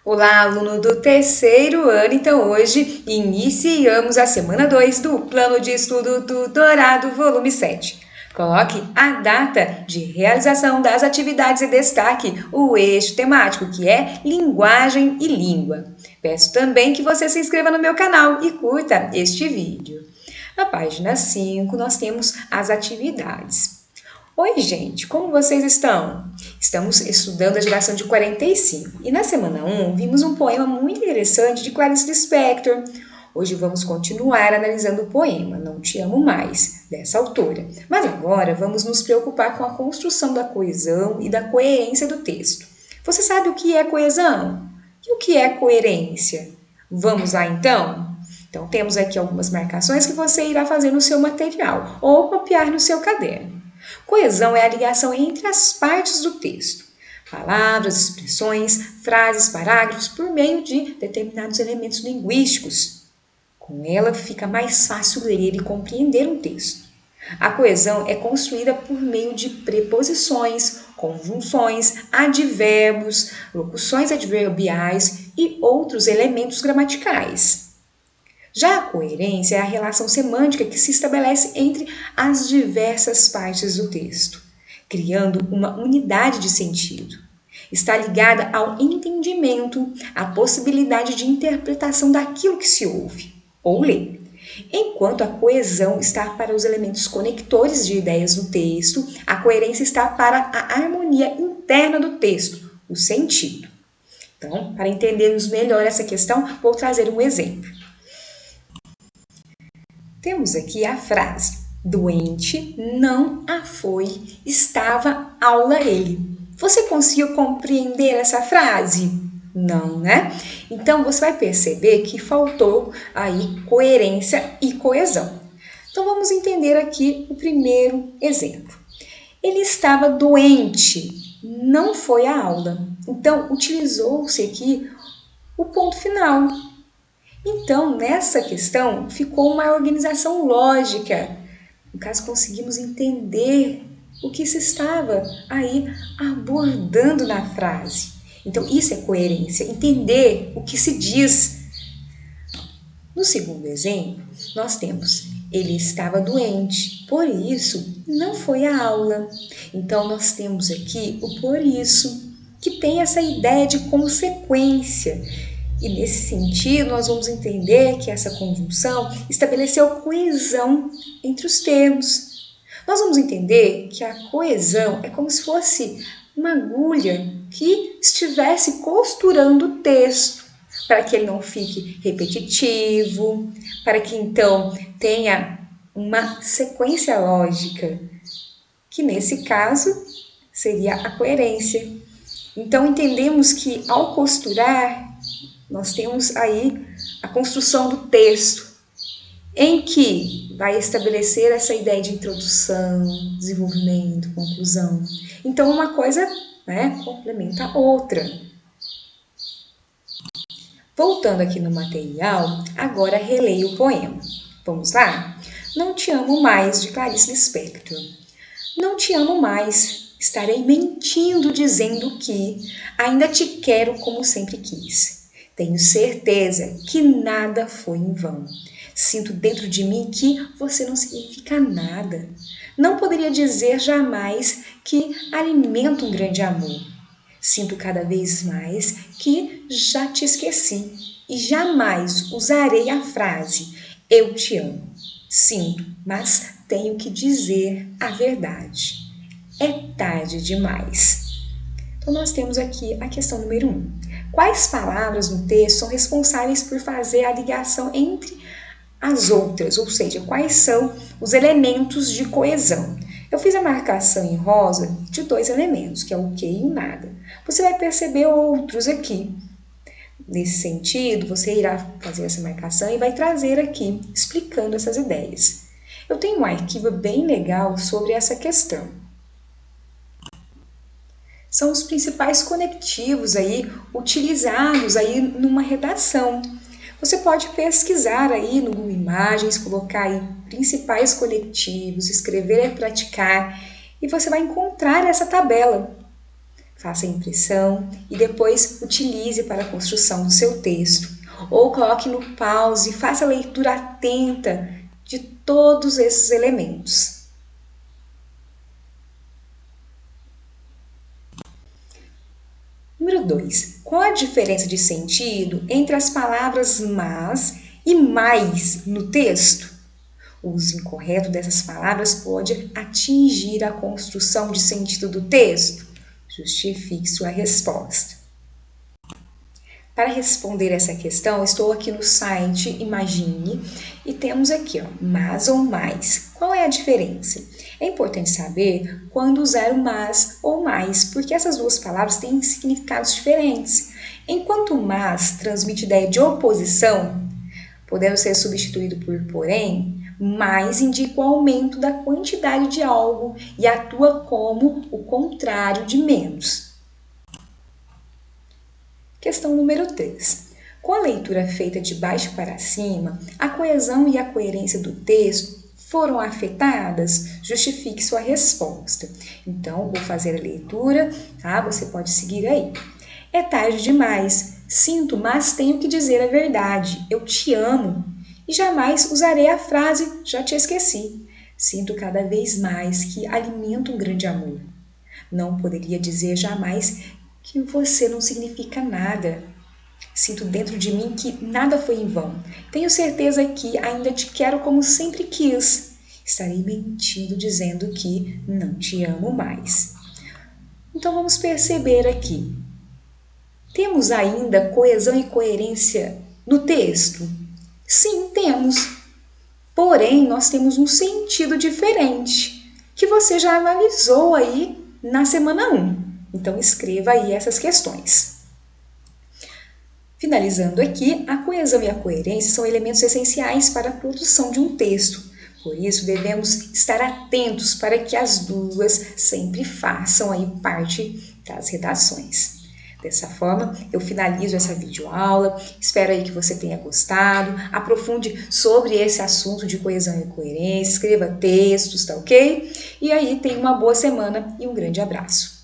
Olá, aluno do terceiro ano. Então, hoje iniciamos a semana 2 do Plano de Estudo Tutorado, volume 7. Coloque a data de realização das atividades e destaque o eixo temático, que é linguagem e língua. Peço também que você se inscreva no meu canal e curta este vídeo. Na página 5, nós temos as atividades. Oi, gente, como vocês estão? Estamos estudando a geração de 45 e na semana 1 vimos um poema muito interessante de Clarice Lispector. Hoje vamos continuar analisando o poema Não Te Amo Mais, dessa autora. Mas agora vamos nos preocupar com a construção da coesão e da coerência do texto. Você sabe o que é coesão? E o que é coerência? Vamos lá então? Então temos aqui algumas marcações que você irá fazer no seu material ou copiar no seu caderno. Coesão é a ligação entre as partes do texto, palavras, expressões, frases, parágrafos, por meio de determinados elementos linguísticos. Com ela fica mais fácil ler e compreender um texto. A coesão é construída por meio de preposições, conjunções, advérbios, locuções adverbiais e outros elementos gramaticais. Já a coerência é a relação semântica que se estabelece entre as diversas partes do texto, criando uma unidade de sentido. Está ligada ao entendimento, à possibilidade de interpretação daquilo que se ouve ou lê, enquanto a coesão está para os elementos conectores de ideias no texto, a coerência está para a harmonia interna do texto, o sentido. Então, para entendermos melhor essa questão, vou trazer um exemplo. Temos aqui a frase: doente, não a foi, estava aula ele. Você conseguiu compreender essa frase? Não, né? Então você vai perceber que faltou aí coerência e coesão. Então vamos entender aqui o primeiro exemplo. Ele estava doente, não foi à aula. Então utilizou-se aqui o ponto final. Então, nessa questão, ficou uma organização lógica. No caso, conseguimos entender o que se estava aí abordando na frase. Então, isso é coerência, entender o que se diz. No segundo exemplo, nós temos: ele estava doente, por isso não foi à aula. Então, nós temos aqui o por isso, que tem essa ideia de consequência. E nesse sentido, nós vamos entender que essa conjunção estabeleceu coesão entre os termos. Nós vamos entender que a coesão é como se fosse uma agulha que estivesse costurando o texto, para que ele não fique repetitivo, para que então tenha uma sequência lógica, que nesse caso seria a coerência. Então entendemos que ao costurar, nós temos aí a construção do texto, em que vai estabelecer essa ideia de introdução, desenvolvimento, conclusão. Então, uma coisa, complementa a outra. Voltando aqui no material, agora releio o poema. Vamos lá? Não te amo mais, de Clarice Lispector. Não te amo mais, estarei mentindo dizendo que ainda te quero como sempre quis. Tenho certeza que nada foi em vão. Sinto dentro de mim que você não significa nada. Não poderia dizer jamais que alimento um grande amor. Sinto cada vez mais que já te esqueci e jamais usarei a frase eu te amo. Sinto, mas tenho que dizer a verdade. É tarde demais. Então, nós temos aqui a questão número 1. Quais palavras no texto são responsáveis por fazer a ligação entre as outras? Ou seja, quais são os elementos de coesão? Eu fiz a marcação em rosa de 2 elementos, que é o que e o nada. Você vai perceber outros aqui. Nesse sentido, você irá fazer essa marcação e vai trazer aqui, explicando essas ideias. Eu tenho um arquivo bem legal sobre essa questão. São os principais conectivos aí utilizados aí numa redação. Você pode pesquisar aí no Google Imagens, colocar aí principais conectivos, escrever e praticar, e você vai encontrar essa tabela. faça a impressão e depois utilize para a construção do seu texto. Ou coloque no pause e faça a leitura atenta de todos esses elementos. Número 2. Qual a diferença de sentido entre as palavras mas e mais no texto? O uso incorreto dessas palavras pode atingir a construção de sentido do texto. Justifique sua resposta. Para responder essa questão, estou aqui no site Imagine e temos aqui, mas ou mais. Qual é a diferença? É importante saber quando usar o mas ou mais, porque essas duas palavras têm significados diferentes. Enquanto mas transmite ideia de oposição, podendo ser substituído por porém, mais indica o aumento da quantidade de algo e atua como o contrário de menos. Questão número 3. Com a leitura feita de baixo para cima, a coesão e a coerência do texto foram afetadas? Justifique sua resposta. Então, vou fazer a leitura, tá? Você pode seguir aí. É tarde demais. Sinto, mas tenho que dizer a verdade. Eu te amo. E jamais usarei a frase já te esqueci. Sinto cada vez mais que alimento um grande amor. Não poderia dizer jamais que você não significa nada. Sinto dentro de mim que nada foi em vão. Tenho certeza que ainda te quero como sempre quis. Estarei mentindo dizendo que não te amo mais. Então vamos perceber aqui. Temos ainda coesão e coerência no texto? Sim, temos. Porém, nós temos um sentido diferente, que você já analisou aí na semana 1. Então, escreva aí essas questões. Finalizando aqui, a coesão e a coerência são elementos essenciais para a produção de um texto. Por isso, devemos estar atentos para que as duas sempre façam aí parte das redações. Dessa forma, eu finalizo essa videoaula, espero aí que você tenha gostado, aprofunde sobre esse assunto de coesão e coerência, escreva textos, tá ok? E aí, tenha uma boa semana e um grande abraço.